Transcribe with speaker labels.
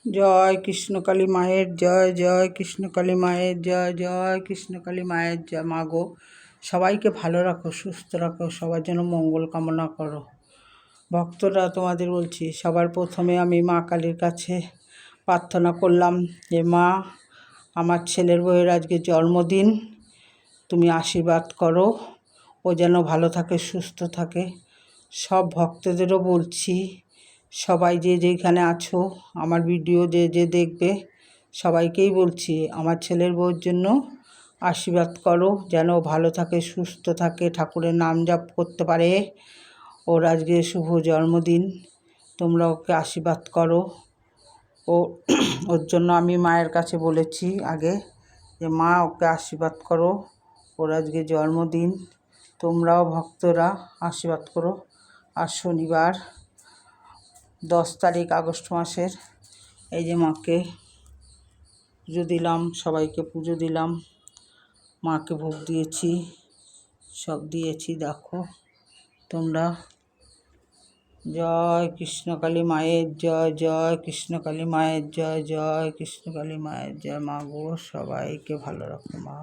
Speaker 1: জয় কৃষ্ণকালী মায়ের জয়, জয় কৃষ্ণকালী মায়ের জয়, জয় কৃষ্ণকালী মায়ের জয়। মা গো, সবাইকে ভালো রাখো, সুস্থ রাখো, সবার জন্য মঙ্গল কামনা করো। ভক্তরা তোমাদের বলছি, সবার প্রথমে আমি মা কালীর কাছে প্রার্থনা করলাম যে মা, আমার ছেলের বউয়ের আজকে জন্মদিন, তুমি আশীর্বাদ করো, ও যেন ভালো থাকে, সুস্থ থাকে। সব ভক্তদেরও বলছি, সবাই যে যেখানে আছো, আমার ভিডিও যে যে দেখবে, সবাইকেই বলছি আমার ছেলের বউর জন্য আশীর্বাদ করো, যেন ভালো থাকে, সুস্থ থাকে, ঠাকুরের নাম জপ করতে পারে। ওর আজকে শুভ জন্মদিন, তোমরা ওকে আশীর্বাদ করো। ওর জন্য আমি মায়ের কাছে বলেছি আগে যে মা, ওকে আশীর্বাদ করো, ওর আজকে জন্মদিন, তোমরাও ভক্তরা আশীর্বাদ করো। আর শনিবার 10 তারিখ আগস্ট মাসের, এই যে মাকে পুজো দিলাম, সবাইকে পুজো দিলাম, মাকে ভোগ দিয়েছি, সব দিয়েছি। দেখো তোমরা, জয় কৃষ্ণকালী মায়ের জয়, জয় কৃষ্ণকালী মায়ের জয়, জয় কৃষ্ণকালী মায়ের জয়। মা গো, সবাইকে ভালো রাখো মা।